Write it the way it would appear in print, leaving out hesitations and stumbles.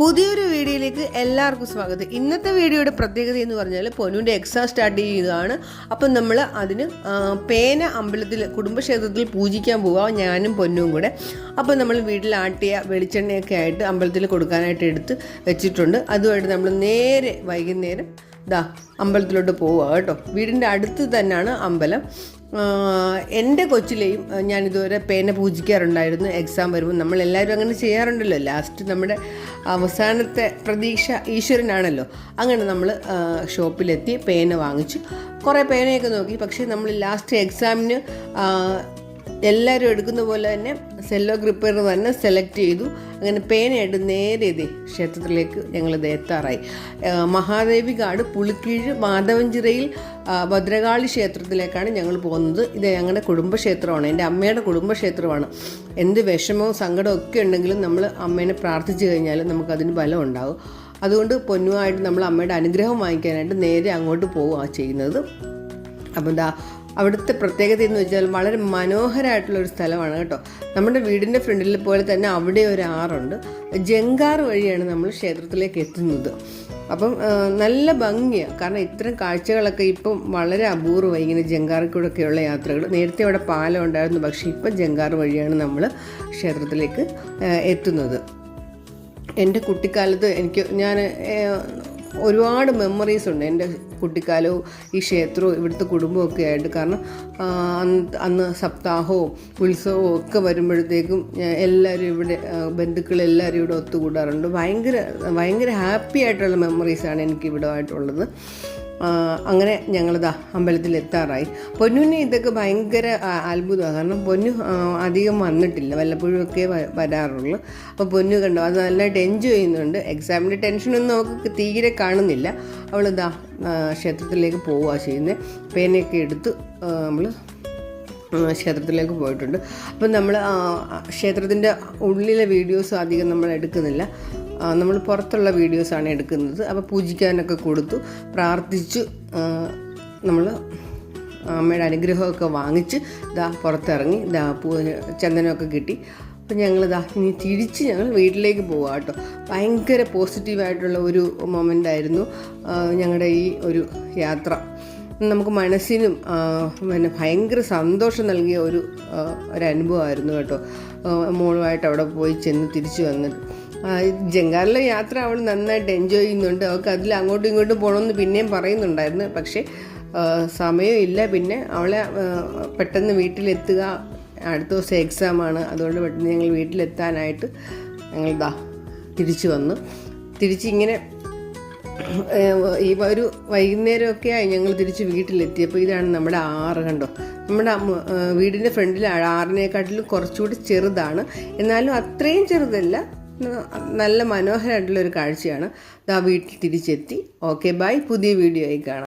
പുതിയൊരു വീഡിയോയിലേക്ക് എല്ലാവർക്കും സ്വാഗതം. ഇന്നത്തെ വീഡിയോയുടെ പ്രത്യേകത എന്ന് പറഞ്ഞാൽ പൊന്നുവിൻ്റെ എക്സാം സ്റ്റാർട്ട് ചെയ്യുകയാണ്. അപ്പം നമ്മൾ അതിന് പേന അമ്പലത്തിൽ കുടുംബക്ഷേത്രത്തിൽ പൂജിക്കാൻ പോവാം, ഞാനും പൊന്നും കൂടെ. അപ്പം നമ്മൾ വീട്ടിൽ ആട്ടിയ വെളിച്ചെണ്ണയൊക്കെ ആയിട്ട് അമ്പലത്തിൽ കൊടുക്കാനായിട്ട് എടുത്ത് വെച്ചിട്ടുണ്ട്. അതുമായിട്ട് നമ്മൾ നേരെ വൈകുന്നേരം അമ്പലത്തിലോട്ട് പോവുക കേട്ടോ. വീടിൻ്റെ അടുത്ത് തന്നെയാണ് അമ്പലം. എൻ്റെ കൊച്ചിലെയും ഞാനിതുവരെ പേന പൂജിക്കാറുണ്ടായിരുന്നു. എക്സാം വരുമ്പോൾ നമ്മളെല്ലാവരും അങ്ങനെ ചെയ്യാറുണ്ടല്ലോ. ലാസ്റ്റ് നമ്മുടെ അവസാനത്തെ പ്രതീക്ഷ ഈശ്വരനാണല്ലോ. അങ്ങനെ നമ്മൾ ഷോപ്പിലെത്തി പേന വാങ്ങിച്ചു, കുറേ പേനയൊക്കെ നോക്കി. പക്ഷേ നമ്മൾ ലാസ്റ്റ് എക്സാമിന് എല്ലാവരും എടുക്കുന്ന പോലെ തന്നെ സെല്ലോ ഗ്രിപ്പർ തന്നെ സെലക്ട് ചെയ്തു. അങ്ങനെ പേനയായിട്ട് നേരെ ക്ഷേത്രത്തിലേക്ക് ഞങ്ങൾ എത്താറായി. മഹാദേവി കാട് പുളിക്കീഴ് മാധവഞ്ചിറയിൽ ഭദ്രകാളി ക്ഷേത്രത്തിലേക്കാണ് ഞങ്ങൾ പോകുന്നത്. ഇത് ഞങ്ങളുടെ കുടുംബക്ഷേത്രമാണ്, എൻ്റെ അമ്മയുടെ കുടുംബക്ഷേത്രമാണ്. എന്ത് വിഷമവും സങ്കടവും ഒക്കെ ഉണ്ടെങ്കിലും നമ്മൾ അമ്മേനെ പ്രാർത്ഥിച്ചു കഴിഞ്ഞാൽ നമുക്കതിന് ബലം ഉണ്ടാകും. അതുകൊണ്ട് പൊന്നുമായിട്ട് നമ്മൾ അമ്മയുടെ അനുഗ്രഹം വാങ്ങിക്കാനായിട്ട് നേരെ അങ്ങോട്ട് പോവുകയാണ് ചെയ്യുന്നത്. അപ്പം അവിടുത്തെ പ്രത്യേകത എന്ന് വെച്ചാൽ വളരെ മനോഹരമായിട്ടുള്ളൊരു സ്ഥലമാണ് കേട്ടോ. നമ്മുടെ വീടിൻ്റെ ഫ്രണ്ടിൽ പോലെ തന്നെ അവിടെ ഒരു ആറുണ്ട്. ജങ്കാർ വഴിയാണ് നമ്മൾ ക്ഷേത്രത്തിലേക്ക് എത്തുന്നത്. അപ്പം നല്ല ഭംഗിയാണ്, കാരണം ഇത്തരം കാഴ്ചകളൊക്കെ ഇപ്പം വളരെ അപൂർവമായി, ഇങ്ങനെ ജങ്കാറിൽ കൂടെയൊക്കെയുള്ള യാത്രകൾ. നേരത്തെ അവിടെ പാലം ഉണ്ടായിരുന്നു, പക്ഷേ ഇപ്പം ജങ്കാർ വഴിയാണ് നമ്മൾ ക്ഷേത്രത്തിലേക്ക് എത്തുന്നത്. എൻ്റെ കുട്ടിക്കാലത്ത് ഞാൻ ഒരുപാട് മെമ്മറീസ് ഉണ്ട് എൻ്റെ കുട്ടിക്കാലവും ഈ ക്ഷേത്രവും ഇവിടുത്തെ കുടുംബവും ഒക്കെ ആയിട്ട്. കാരണം അന്ന് സപ്താഹവും ഉത്സവവും ഒക്കെ വരുമ്പോഴത്തേക്കും എല്ലാവരും ഇവിടെ, ബന്ധുക്കളെല്ലാവരും ഇവിടെ ഒത്തുകൂടാറുണ്ട്. ഭയങ്കര ഹാപ്പി ആയിട്ടുള്ള മെമ്മറീസാണ് എനിക്ക് ഇവിടെ ആയിട്ടുള്ളത്. അങ്ങനെ ഞങ്ങളിതാ അമ്പലത്തിൽ എത്താറായി. പൊന്നുവിനെ ഇതൊക്കെ ഭയങ്കര അത്ഭുതമാണ്, കാരണം പൊന്നു അധികം വന്നിട്ടില്ല, വല്ലപ്പോഴും ഒക്കെ വരാറുള്ളൂ. അപ്പോൾ പൊന്നു കണ്ടോ, അത് നല്ലതായിട്ട് എൻജോയ് ചെയ്യുന്നുണ്ട്. എക്സാമിൻ്റെ ടെൻഷനൊന്നും നമുക്ക് തീരെ കാണുന്നില്ല. അവളിതാ ക്ഷേത്രത്തിലേക്ക് പോവുക ചെയ്യുന്നത്. പേനയൊക്കെ എടുത്ത് നമ്മൾ ക്ഷേത്രത്തിലേക്ക് പോയിട്ടുണ്ട്. അപ്പം നമ്മൾ ക്ഷേത്രത്തിൻ്റെ ഉള്ളിലെ വീഡിയോസ് അധികം നമ്മൾ എടുക്കുന്നില്ല, നമ്മൾ പുറത്തുള്ള വീഡിയോസാണ് എടുക്കുന്നത്. അപ്പോൾ പൂജിക്കാനൊക്കെ കൊടുത്തു, പ്രാർത്ഥിച്ചു, നമ്മൾ അമ്മയുടെ അനുഗ്രഹമൊക്കെ വാങ്ങിച്ച് പുറത്തിറങ്ങി ചന്ദനമൊക്കെ കിട്ടി. അപ്പം ഇനി തിരിച്ച് ഞങ്ങൾ വീട്ടിലേക്ക് പോവുക കേട്ടോ. ഭയങ്കര പോസിറ്റീവായിട്ടുള്ള ഒരു മൊമെൻ്റായിരുന്നു ഞങ്ങളുടെ ഈ ഒരു യാത്ര. നമുക്ക് മനസ്സിനും ഭയങ്കര സന്തോഷം നൽകിയ ഒരു അനുഭവമായിരുന്നു കേട്ടോ. മോളുമായിട്ട് അവിടെ പോയി ചെന്ന് തിരിച്ചു വന്നിട്ട് ജങ്കാറിലെ യാത്ര അവൾ നന്നായിട്ട് എൻജോയ് ചെയ്യുന്നുണ്ട്. അവൾക്ക് അതിൽ അങ്ങോട്ടും ഇങ്ങോട്ടും പോകണമെന്ന് പിന്നെയും പറയുന്നുണ്ടായിരുന്നു, പക്ഷേ സമയമില്ല. പിന്നെ അവളെ പെട്ടെന്ന് വീട്ടിലെത്തുക, അടുത്ത ദിവസം എക്സാമാണ്, അതുകൊണ്ട് പെട്ടെന്ന് ഞങ്ങൾ വീട്ടിലെത്താനായിട്ട് ഞങ്ങൾ തിരിച്ചു വന്നു. തിരിച്ചിങ്ങനെ ഈ ഒരു വൈകുന്നേരമൊക്കെ ആയി ഞങ്ങൾ തിരിച്ച് വീട്ടിലെത്തിയപ്പോൾ ഇതാണ് നമ്മുടെ ആറ്. കണ്ടോ, നമ്മുടെ വീടിൻ്റെ ഫ്രണ്ടിൽ ആറിനെക്കാട്ടിലും കുറച്ചുകൂടി ചെറുതാണ്, എന്നാലും അത്രയും ചെറുതല്ല. നല്ല മനോഹരമായിട്ടുള്ളൊരു കാഴ്ചയാണ്. വീട്ടിൽ തിരിച്ചെത്തി. Okay, by. പുതിയ വീഡിയോ ആയി കാണാം.